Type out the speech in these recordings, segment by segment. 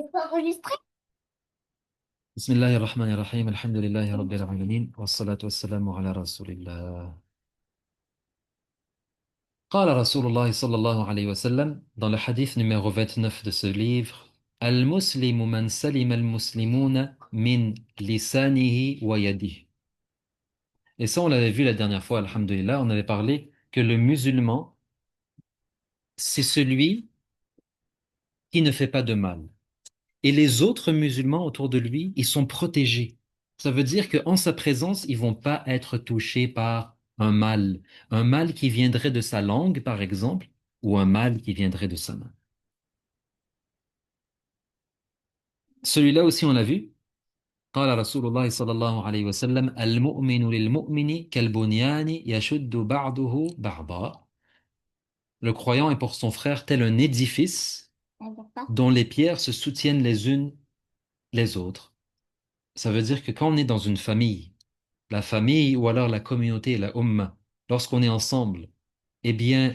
C'est pas enregistré? بسم الله الرحمن الرحيم الحمد لله رب العالمين والصلاة والسلام على رسول الله قال رسول الله صلى الله عليه وسلم dans le hadith numéro 29 de ce livre المسلم من سلم المسلمون من لسانه ويده. Et ça on l'avait vu la dernière fois, alhamdulillah, on avait parlé que le musulman c'est celui qui ne fait pas de mal. Et les autres musulmans autour de lui, ils sont protégés. Ça veut dire qu'en sa présence, ils vont pas être touchés par un mal qui viendrait de sa langue, par exemple, ou un mal qui viendrait de sa main. Celui-là aussi, on l'a vu. قال رسول الله صلى الله عليه وسلم المؤمن للمؤمن كالبنيان يشد بعضه بعضا. Le croyant est pour son frère tel un édifice dont les pierres se soutiennent les unes les autres. Ça veut dire que quand on est dans une famille, la famille ou alors la communauté, la umma, lorsqu'on est ensemble, eh bien,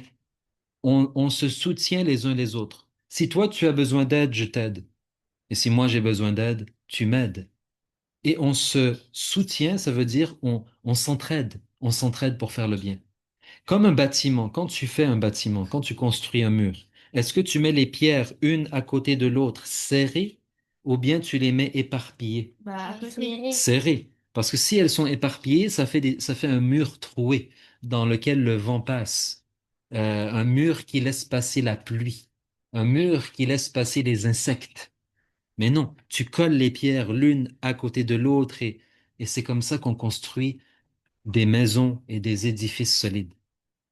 on se soutient les uns les autres. Si toi, tu as besoin d'aide, je t'aide. Et si moi, j'ai besoin d'aide, tu m'aides. Et on se soutient, ça veut dire on s'entraide. On s'entraide pour faire le bien. Comme un bâtiment, quand tu fais un bâtiment, quand tu construis un mur, est-ce que tu mets les pierres une à côté de l'autre serrées ou bien tu les mets éparpillées? Bah, serré. Serrées. Parce que si elles sont éparpillées, ça fait un mur troué dans lequel le vent passe. Un mur qui laisse passer la pluie. Un mur qui laisse passer les insectes. Mais non, tu colles les pierres l'une à côté de l'autre et c'est comme ça qu'on construit des maisons et des édifices solides.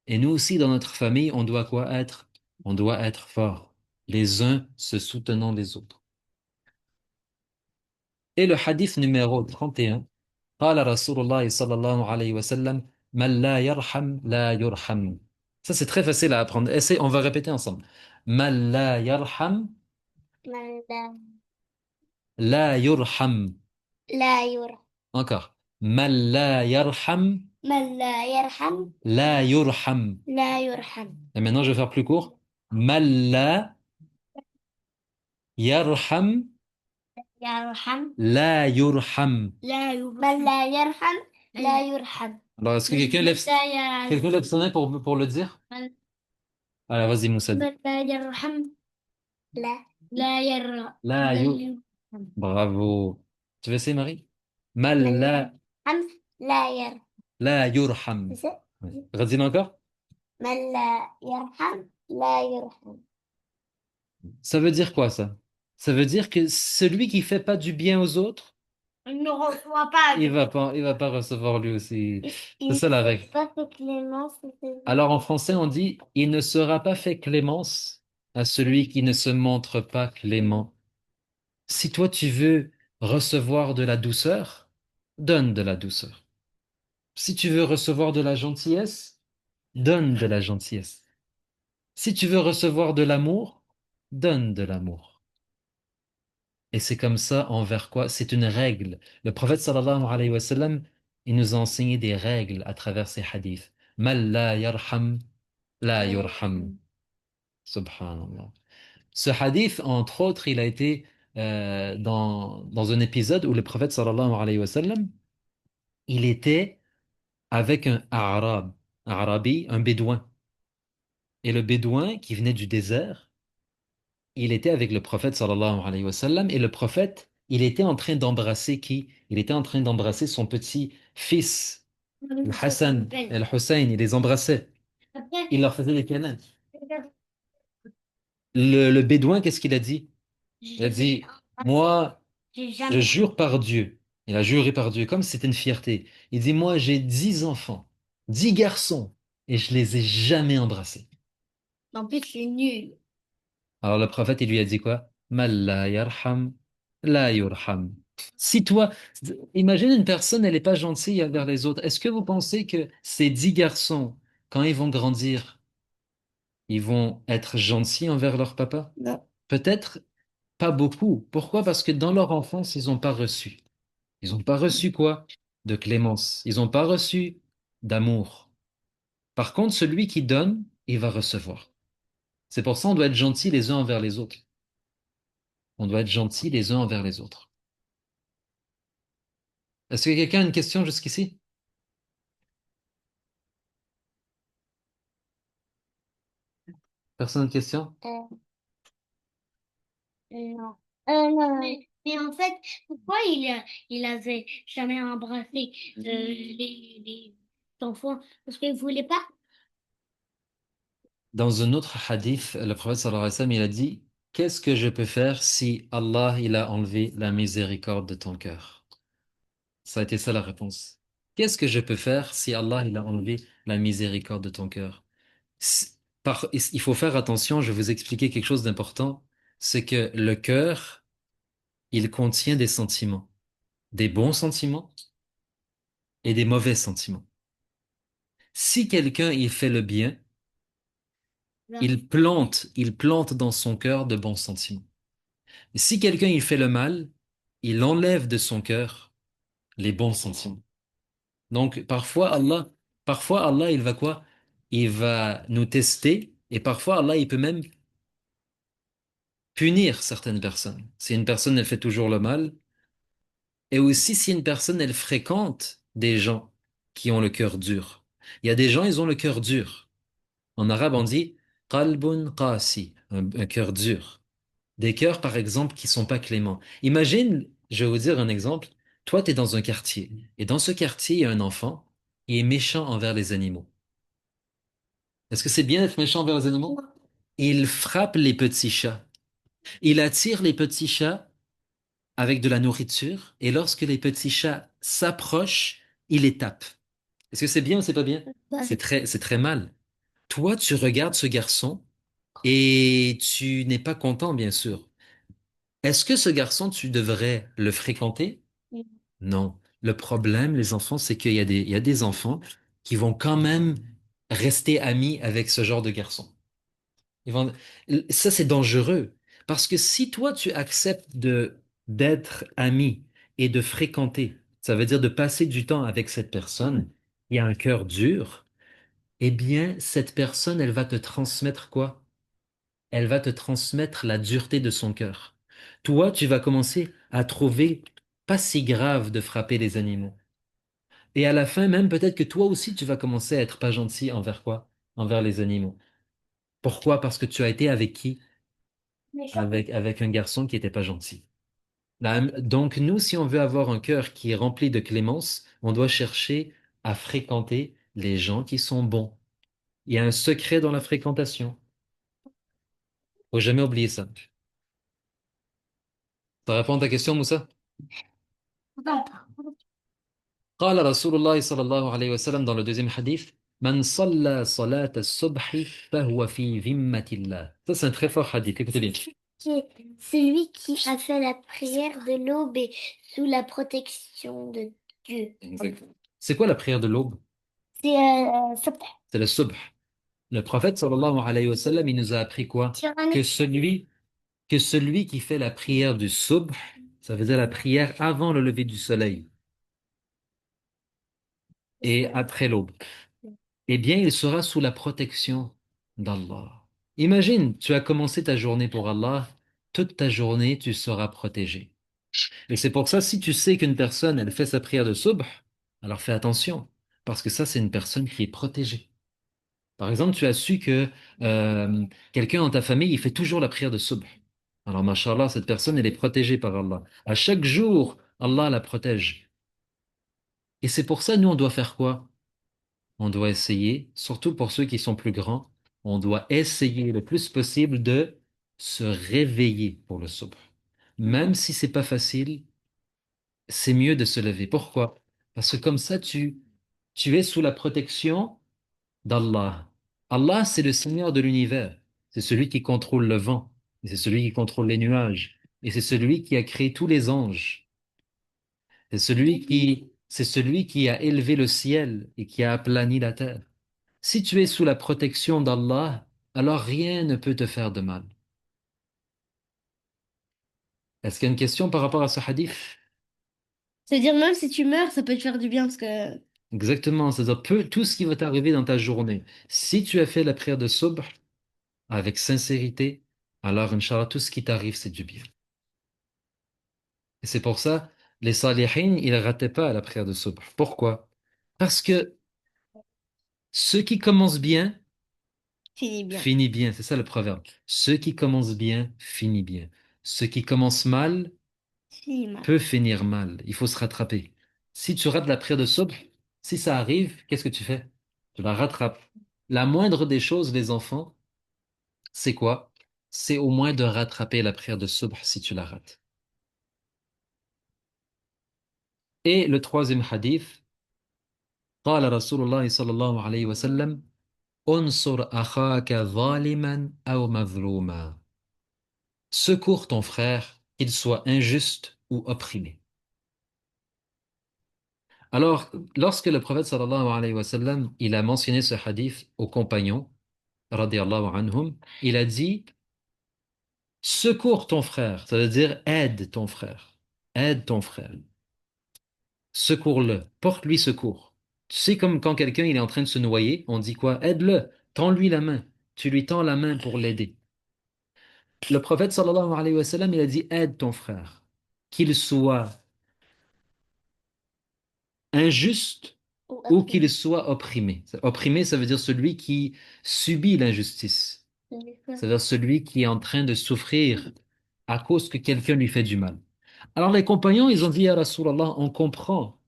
Et nous aussi, dans notre famille, on doit quoi être? On doit être forts, les uns se soutenant les autres. Et le hadith numéro 31, قال رسول الله صلى الله عليه وسلم من لا يرحم لا يرحم. Ça, c'est très facile à apprendre. On va répéter ensemble. من لا يرحم Manda. لا يرحم. لا يرحم. Encore. من لا يرحم من لا يرحم لا يرحم. لا يرحم. Et maintenant, je vais faire plus court. من لا يرحم يرحم. لا يرحم. لا يرحم. من لا يرحم لا يرحم. Alors, est-ce que لا quelqu'un lève son main pour le dire? يرحم. Alors, vas-y, Moussad. من لا يرحم. لا لا يرحم. لا لا yu. يرحم. Bravo. Tu veux essayer, Marie? من Mal لا la, يرحم لا يرحم. la yurham. C'est ça? Ouais. Redis encore? من لا يرحم لا يرحم. Ça veut dire quoi, ça? Ça veut dire que celui qui fait pas du bien aux autres, Il ne reçoit pas de il va pas recevoir lui aussi. C'est il ça la ne règle. fait pas de clémence, c'est Alors, en français, on dit, il ne sera pas fait clémence à celui qui ne se montre pas clément. Si toi, tu veux recevoir de la douceur, donne de la douceur. Si tu veux recevoir de la gentillesse, donne de la gentillesse. Si tu veux recevoir de l'amour, donne de l'amour. Et c'est comme ça envers quoi? C'est une règle. Le prophète sallallahu alayhi wa sallam, il nous a enseigné des règles à travers ces hadiths. Mal la yarham, la yurham. Subhanallah. Ce hadith, entre autres, il a été dans un épisode où le prophète sallallahu alayhi wa sallam, il était avec un Arabi, un bédouin. Et le bédouin qui venait du désert, il était avec le prophète sallallahu alayhi wa sallam et le prophète, il était en train d'embrasser qui? Il était en train d'embrasser son petit fils, le Hassan et le Hussein, il les embrassait. Il leur faisait des câlins. Le bédouin, qu'est-ce qu'il a dit? Il a dit, moi, j'ai je jamais. jure par Dieu. Il a juré par Dieu, comme si c'était une fierté. Il dit, moi, j'ai 10 enfants, 10 garçons, et je les ai jamais embrassés. En plus, c'est nul. Alors le prophète, il lui a dit quoi? Mal la yarham, la yurham. Si toi, imagine une personne, elle n'est pas gentille envers les autres. Est-ce que vous pensez que ces 10 garçons, quand ils vont grandir, ils vont être gentils envers leur papa? Non. Peut-être pas beaucoup. Pourquoi? Parce que dans leur enfance, ils n'ont pas reçu. Ils n'ont pas reçu quoi? De clémence. Ils n'ont pas reçu d'amour. Par contre, celui qui donne, il va recevoir. C'est pour ça qu'on doit être gentil les uns envers les autres. On doit être gentils les uns envers les autres. Est-ce que quelqu'un a une question jusqu'ici? Personne de question? Non. Non. Mais en fait, pourquoi il avait jamais embrassé les enfants? Parce qu'il voulait pas. Dans un autre hadith, le prophète sallallahu alayhi wa sallam, il a dit, qu'est-ce que je peux faire si Allah, il a enlevé la miséricorde de ton cœur? Ça a été ça la réponse. Qu'est-ce que je peux faire si Allah, il a enlevé la miséricorde de ton cœur? Il faut faire attention, je vais vous expliquer quelque chose d'important, c'est que le cœur, il contient des sentiments, des bons sentiments et des mauvais sentiments. Si quelqu'un, il fait le bien, Là. il plante dans son cœur de bons sentiments. Et si quelqu'un il fait le mal, il enlève de son cœur les bons sentiments. Donc parfois Allah il va quoi? Il va nous tester et parfois Allah il peut même punir certaines personnes. Si une personne elle fait toujours le mal et aussi si une personne elle fréquente des gens qui ont le cœur dur. Il y a des gens ils ont le cœur dur. En arabe on dit qalbun qasi, un cœur dur. Des cœurs, par exemple, qui sont pas cléments. Imagine, je vais vous dire un exemple. Toi, tu es dans un quartier. Et dans ce quartier, il y a un enfant qui est méchant envers les animaux. Est-ce que c'est bien d'être méchant envers les animaux? Il frappe les petits chats. Il attire les petits chats avec de la nourriture. Et lorsque les petits chats s'approchent, il les tape. Est-ce que c'est bien ou c'est pas bien? C'est très mal. Toi, tu regardes ce garçon et tu n'es pas content, bien sûr. Est-ce que ce garçon, tu devrais le fréquenter? Non. Le problème, les enfants, c'est il y a des enfants qui vont quand même rester amis avec ce genre de garçon. Ils vont, ça, c'est dangereux. Parce que si toi, tu acceptes d'être ami et de fréquenter, ça veut dire de passer du temps avec cette personne qui a un cœur dur, eh bien, cette personne, elle va te transmettre quoi? Elle va te transmettre la dureté de son cœur. Toi, tu vas commencer à trouver pas si grave de frapper les animaux. Et à la fin, même peut-être que toi aussi, tu vas commencer à être pas gentil envers quoi? Envers les animaux. Pourquoi? Parce que tu as été avec qui? Avec un garçon qui était pas gentil. Donc, nous, si on veut avoir un cœur qui est rempli de clémence, on doit chercher à fréquenter les gens qui sont bons. Il y a un secret dans la fréquentation. Faut jamais oublier ça. Ça répond à ta question, Moussa? Non. قال رسول الله صلى الله عليه وسلم dans le deuxième hadith من صلى صلاة الصبح فهو في ذمة الله. Ça c'est un très fort hadith, écoutez bien. Celui qui a fait la prière de l'aube est sous la protection de Dieu. Exactement. C'est quoi la prière de l'aube? C'est Subh. C'est le subh. Le prophète sallallahu alayhi wa sallam, il nous a appris quoi? Que celui qui fait la prière du subh, ça veut dire la prière avant le lever du soleil et après l'aube, eh bien, il sera sous la protection d'Allah. Imagine, tu as commencé ta journée pour Allah, toute ta journée, tu seras protégé. Et c'est pour ça, si tu sais qu'une personne, elle fait sa prière de subh, alors fais attention, parce que ça, c'est une personne qui est protégée. Par exemple, tu as su que quelqu'un dans ta famille, il fait toujours la prière de subh. Alors, mashallah, cette personne, elle est protégée par Allah. À chaque jour, Allah la protège. Et c'est pour ça, nous, on doit faire quoi? On doit essayer, surtout pour ceux qui sont plus grands, on doit essayer le plus possible de se réveiller pour le subh. Même si c'est pas facile, c'est mieux de se lever. Pourquoi? Parce que comme ça, tu es sous la protection d'Allah. Allah, c'est le Seigneur de l'univers. C'est celui qui contrôle le vent. Et c'est celui qui contrôle les nuages. Et c'est celui qui a créé tous les anges. C'est celui qui a élevé le ciel et qui a aplani la terre. Si tu es sous la protection d'Allah, alors rien ne peut te faire de mal. Est-ce qu'il y a une question par rapport à ce hadith? C'est-à-dire, même si tu meurs, ça peut te faire du bien parce que. Exactement, c'est-à-dire tout ce qui va t'arriver dans ta journée. Si tu as fait la prière de subh avec sincérité, alors Inch'Allah, tout ce qui t'arrive, c'est du bien. Et c'est pour ça, les salihin, ils rataient pas la prière de subh. Pourquoi? Parce que ceux qui commencent bien, Fini bien. finissent bien. C'est ça le proverbe. Ceux qui commencent bien, finissent bien. Ceux qui commencent mal, Fini mal. peut finir mal. Il faut se rattraper. Si tu rates la prière de subh, si ça arrive, qu'est-ce que tu fais? Tu la rattrapes. La moindre des choses, les enfants, c'est quoi? C'est au moins de rattraper la prière de subh si tu la rates. Et le troisième hadith, قال رسول الله صلى الله عليه وسلم انصر أخاك ظالما أو مظلوما. Secours ton frère, qu'il soit injuste ou opprimé. Alors, lorsque le prophète sallallahu alayhi wa sallam, il a mentionné ce hadith aux compagnons, radiallahu anhum, il a dit, secours ton frère, ça veut dire aide ton frère, aide ton frère, secours-le, porte-lui secours. Tu sais comme quand quelqu'un il est en train de se noyer, on dit quoi? Aide-le, tends-lui la main, tu lui tends la main pour l'aider. Le prophète sallallahu alayhi wa sallam, il a dit, aide ton frère, qu'il soit injuste Ou ou après. qu'il soit opprimé. Opprimé, ça veut dire celui qui subit l'injustice. C'est-à-dire celui qui est en train de souffrir à cause que quelqu'un lui fait du mal. Alors les compagnons, ils ont dit à Rasulallah, on comprend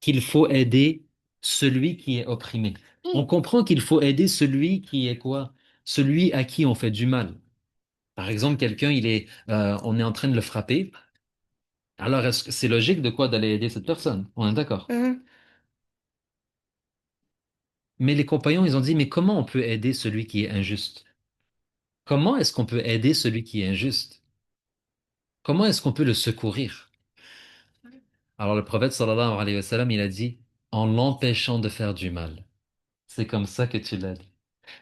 qu'il faut aider celui qui est opprimé. On comprend qu'il faut aider celui qui est quoi? Celui à qui on fait du mal. Par exemple, quelqu'un, on est en train de le frapper. Alors, est-ce que c'est logique de quoi d'aller aider cette personne? On est d'accord. Hein. Mais les compagnons, ils ont dit, mais comment on peut aider celui qui est injuste? Comment est-ce qu'on peut aider celui qui est injuste? Comment est-ce qu'on peut le secourir? Alors le prophète sallallahu alayhi wa sallam, il a dit, en l'empêchant de faire du mal. C'est comme ça que tu l'aides.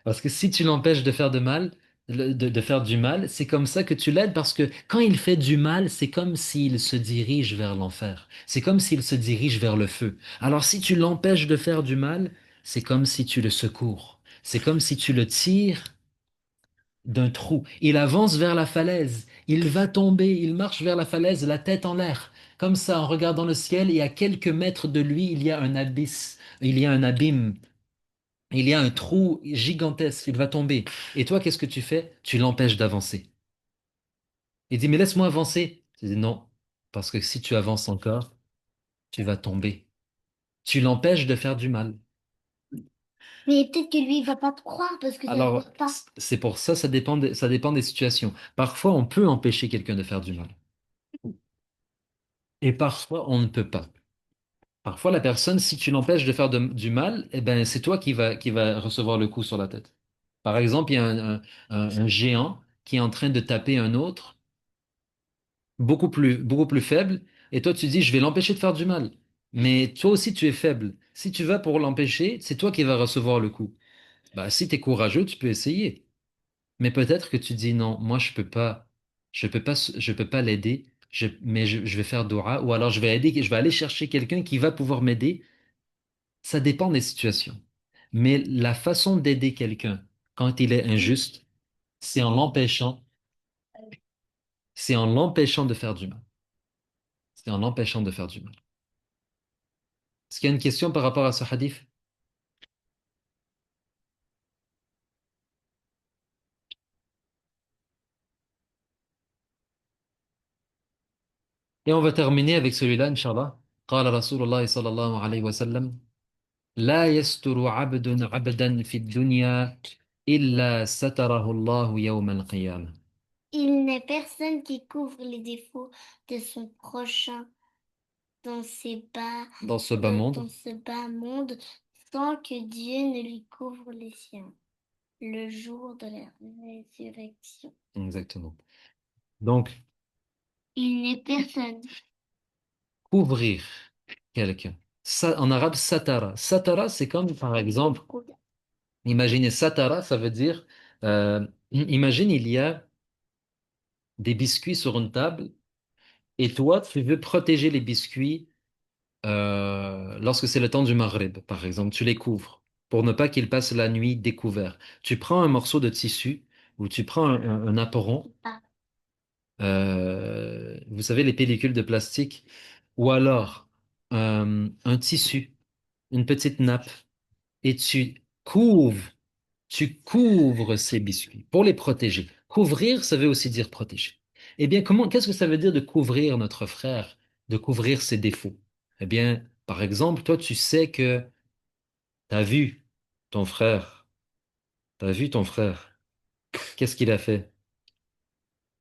Parce que si tu l'empêches de faire de mal, de faire du mal, c'est comme ça que tu l'aides parce que quand il fait du mal, c'est comme s'il se dirige vers l'enfer. C'est comme s'il se dirige vers le feu. Alors si tu l'empêches de faire du mal, c'est comme si tu le secours. C'est comme si tu le tires d'un trou. Il avance vers la falaise. Il va tomber. Il marche vers la falaise, la tête en l'air. Comme ça, en regardant le ciel, et à quelques mètres de lui, il y a un abysse. Il y a un abîme. Il y a un trou gigantesque. Il va tomber. Et toi, qu'est-ce que tu fais? Tu l'empêches d'avancer. Il dit, mais laisse-moi avancer. Tu dis, non, parce que si tu avances encore, tu vas tomber. Tu l'empêches de faire du mal. Mais peut-être que lui, il va pas te croire parce que ça ne Alors, voit pas. c'est pour ça, ça dépend des situations. Parfois, on peut empêcher quelqu'un de faire du mal. Et parfois, on ne peut pas. Parfois, la personne, si tu l'empêches de faire du mal, eh ben, c'est toi qui va recevoir le coup sur la tête. Par exemple, il y a un géant qui est en train de taper un autre, beaucoup plus faible, et toi, tu dis, je vais l'empêcher de faire du mal. Mais toi aussi, tu es faible. Si tu vas pour l'empêcher, c'est toi qui vas recevoir le coup. Bah, si tu es courageux, tu peux essayer. Mais peut-être que tu dis, non, moi, je peux pas l'aider, je vais faire doua, ou alors je vais aller chercher quelqu'un qui va pouvoir m'aider. Ça dépend des situations. Mais la façon d'aider quelqu'un quand il est injuste, c'est en l'empêchant, c'est en l'empêchant de faire du mal. C'est en l'empêchant de faire du mal. Est-ce qu'il y a une question par rapport à ce hadith? Et on va terminer avec celui-là, Inch'Allah. قال رسول الله صلى الله عليه وسلم لا يستر عبد عبدا في الدنيا إلا ستره الله يوم القيامة. Il n'est personne qui couvre les défauts de son prochain dans Dans ce bas monde. dans ce bas monde sans que Dieu ne lui couvre les siens le jour de la résurrection. Exactement. Donc, Il n'est personne. couvrir quelqu'un. Ça, en arabe, satara. Satara, c'est comme, par exemple, imaginez satara, ça veut dire, imagine, il y a des biscuits sur une table et toi, tu veux protéger les biscuits lorsque c'est le temps du Maghrib, par exemple, tu les couvres pour ne pas qu'ils passent la nuit découverts. Tu prends un morceau de tissu ou tu prends un apperon. Ah, Vous vous savez, les pellicules de plastique, ou alors un tissu, une petite nappe, et tu couvres ces biscuits pour les protéger. Couvrir, ça veut aussi dire protéger. Eh bien, qu'est-ce que ça veut dire de couvrir notre frère, de couvrir ses défauts? Eh bien, par exemple, toi, tu sais que t'as vu ton frère, t'as vu ton frère. Qu'est-ce qu'il a fait?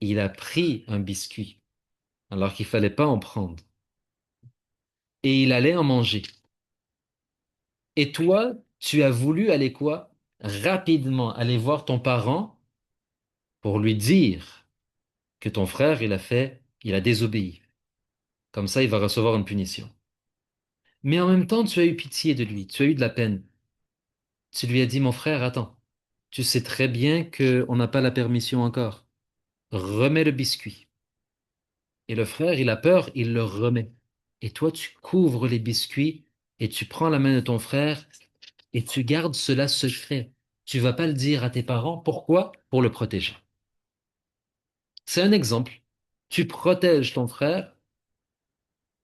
Il a pris un biscuit alors qu'il fallait pas en prendre et il allait en manger. Et toi, tu as voulu aller quoi? Rapidement aller voir ton parent pour lui dire que ton frère, il a désobéi. Comme ça, il va recevoir une punition. Mais en même temps, tu as eu pitié de lui, tu as eu de la peine. Tu lui as dit, mon frère, attends, tu sais très bien qu'on n'a pas la permission encore. Remets le biscuit. Et le frère, il a peur, il le remet. Et toi, tu couvres les biscuits et tu prends la main de ton frère et tu gardes cela secret. Tu vas pas le dire à tes parents. Pourquoi? Pour le protéger. C'est un exemple. Tu protèges ton frère.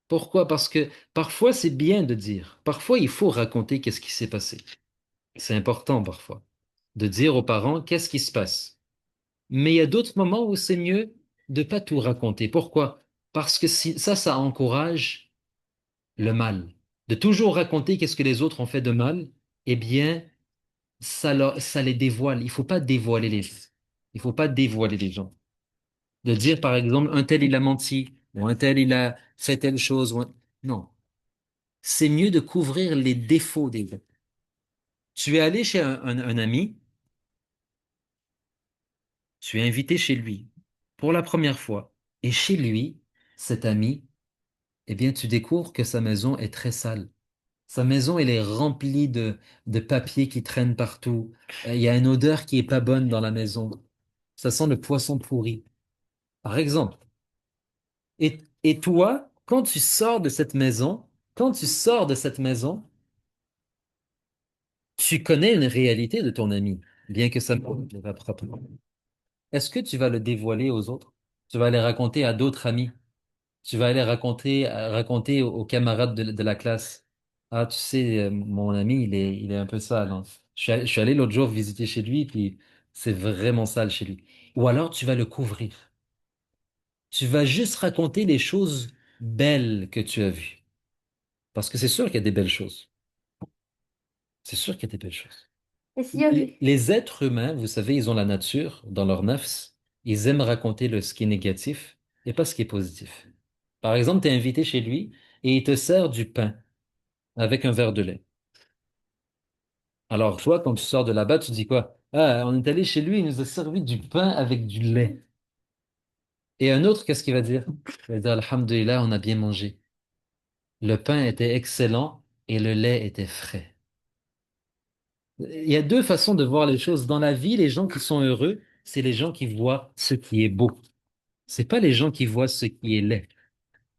Pourquoi? Parce que parfois, c'est bien de dire. Parfois, il faut raconter qu'est-ce qui s'est passé. C'est important parfois de dire aux parents qu'est-ce qui se passe. Mais il y a d'autres moments où c'est mieux de pas tout raconter. Pourquoi? Parce que si, ça encourage le mal. De toujours raconter qu'est-ce que les autres ont fait de mal, eh bien, ça les dévoile. Il faut pas dévoiler il faut pas dévoiler les gens. De dire, par exemple, un tel il a menti, ou un tel il a fait telle chose. Non. C'est mieux de couvrir les défauts des gens. Tu es allé chez un ami, tu es invité chez lui pour la première fois. Et chez lui, cet ami, eh bien, tu découvres que sa maison est très sale. Sa maison, elle est remplie de papiers qui traînent partout. Il y a une odeur qui est pas bonne dans la maison. Ça sent le poisson pourri, par exemple. Et toi, quand tu sors de cette maison, quand tu sors de cette maison, tu connais une réalité de ton ami, bien que ça ne va pas. Est-ce que tu vas le dévoiler aux autres? Tu vas aller raconter à d'autres amis? Tu vas aller raconter aux camarades de la classe. Ah, tu sais, mon ami, il est un peu sale, hein. Je suis allé l'autre jour visiter chez lui, puis c'est vraiment sale chez lui. Ou alors tu vas le couvrir. Tu vas juste raconter les choses belles que tu as vues. Parce que c'est sûr qu'il y a des belles choses. C'est sûr qu'il y a des belles choses. Les êtres humains, vous savez, ils ont la nature dans leur nafs. Ils aiment raconter ce qui est négatif et pas ce qui est positif. Par exemple, tu es invité chez lui et il te sert du pain avec un verre de lait. Alors, toi, quand tu sors de là-bas, tu dis quoi? Ah, on est allé chez lui, il nous a servi du pain avec du lait. Et un autre, qu'est-ce qu'il va dire? Il va dire, Alhamdulillah, on a bien mangé. Le pain était excellent et le lait était frais. Il y a deux façons de voir les choses. Dans la vie, les gens qui sont heureux, c'est les gens qui voient ce qui est beau. C'est pas les gens qui voient ce qui est laid.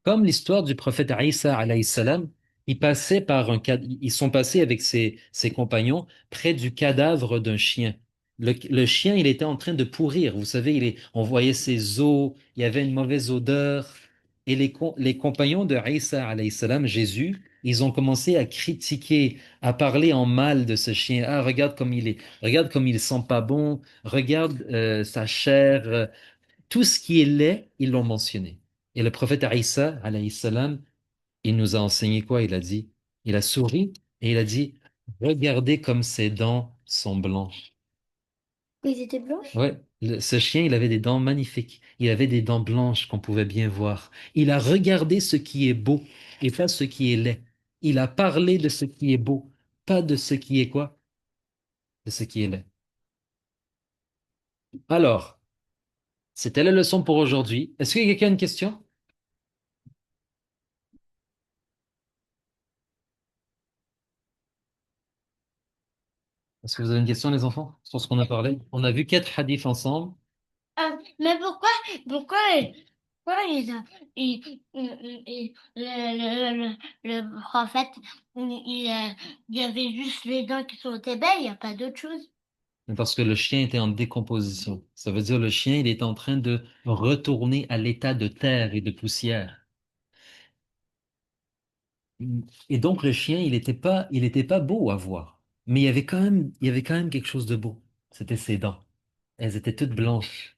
Comme l'histoire du prophète Isa alayhi salam, ils sont passés avec ses compagnons près du cadavre d'un chien. Le chien, il était en train de pourrir. Vous savez, on voyait ses os, il y avait une mauvaise odeur. Et les compagnons de Isa alayhi salam, Jésus, ils ont commencé à critiquer, à parler en mal de ce chien. Ah, regarde comme il est, regarde comme il sent pas bon, regarde sa chair. Tout ce qui est laid, ils l'ont mentionné. Et le prophète Isa, alayhi salam, il nous a enseigné quoi? Il a dit, il a souri et il a dit, regardez comme ses dents sont blanches. Ils étaient blanches? Ouais, ce chien, il avait des dents magnifiques. Il avait des dents blanches qu'on pouvait bien voir. Il a regardé ce qui est beau et pas ce qui est laid. Il a parlé de ce qui est beau, pas de ce qui est quoi? De ce qui est laid. Alors, c'était la leçon pour aujourd'hui. Est-ce qu'il y a quelqu'un a une question? Est-ce que vous avez une question, les enfants, sur ce qu'on a parlé? On a vu 4 hadiths ensemble. Mais pourquoi le prophète, il y avait juste les dents qui sont belles, il n'y a pas d'autre chose. Parce que le chien était en décomposition. Ça veut dire le chien, il est en train de retourner à l'état de terre et de poussière. Et donc le chien, il était pas beau à voir. Mais il y avait quand même quelque chose de beau. C'était ses dents. Elles étaient toutes blanches.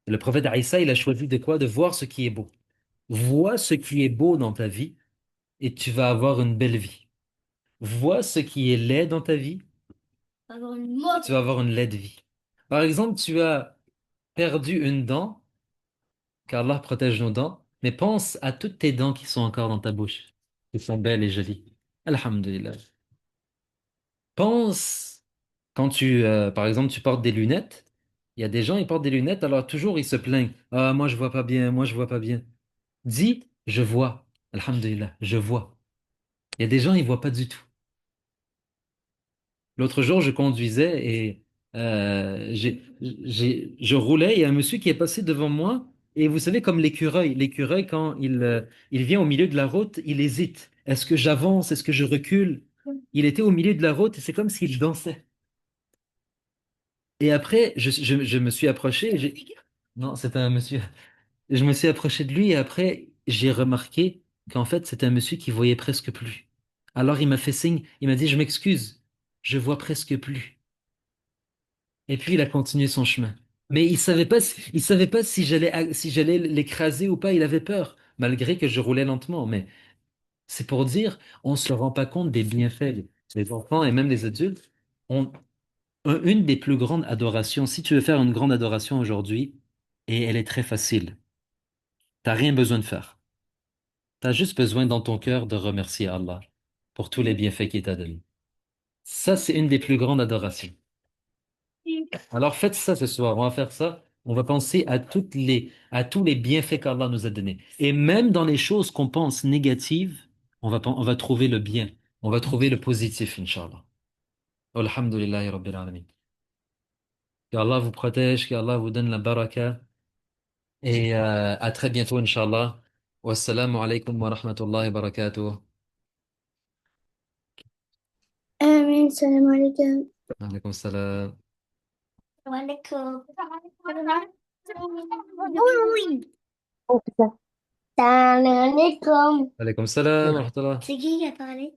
Le prophète Aïssa, il a choisi de quoi? De voir ce qui est beau. Vois ce qui est beau dans ta vie et tu vas avoir une belle vie. Vois ce qui est laid dans ta vie, Avoir une mode. tu vas avoir une laide vie. Par exemple, tu as perdu une dent, qu'Allah protège nos dents, mais pense à toutes tes dents qui sont encore dans ta bouche, qui sont belles et jolies. Alhamdulillah. Pense quand par exemple, tu portes des lunettes. Il y a des gens, ils portent des lunettes, alors toujours ils se plaignent. Ah, moi je vois pas bien, moi je vois pas bien. Dis, je vois. Alhamdulillah, je vois. Il y a des gens, ils voient pas du tout. L'autre jour, je conduisais et je roulais. Il y a un monsieur qui est passé devant moi. Et vous savez, comme l'écureuil, quand il vient au milieu de la route, il hésite. Est-ce que j'avance? Est-ce que je recule? Il était au milieu de la route et c'est comme s'il dansait. Et après, je me suis approché. Non, c'était un monsieur. Je me suis approché de lui et après, j'ai remarqué qu'en fait, c'était un monsieur qui voyait presque plus. Alors, il m'a fait signe. Il m'a dit, je m'excuse, je vois presque plus. Et puis il a continué son chemin. Mais il savait pas si j'allais l'écraser ou pas. Il avait peur, malgré que je roulais lentement. Mais c'est pour dire, on se rend pas compte des bienfaits. Les enfants et même les adultes ont une des plus grandes adorations. Si tu veux faire une grande adoration aujourd'hui, et elle est très facile, t'as rien besoin de faire. T'as juste besoin dans ton cœur de remercier Allah pour tous les bienfaits qu'il t'a donnés. Ça, c'est une des plus grandes adorations. Alors faites ça ce soir, on va faire ça. On va penser à tous les bienfaits qu'Allah nous a donnés. Et même dans les choses qu'on pense négatives, on va trouver le bien. On va trouver le positif, Inch'Allah. Alhamdulillahi Rabbil Alamin. Qu'Allah vous protège, qu'Allah vous donne la baraka. Et à très bientôt, Inch'Allah. Wassalamu alaikum wa rahmatullahi wa barakatuh. آمين السلام عليكم. Alaikum salam. وعليكم. السلام عليكم. Alaikum salam wa rahmatullah. C'est qui a parlé?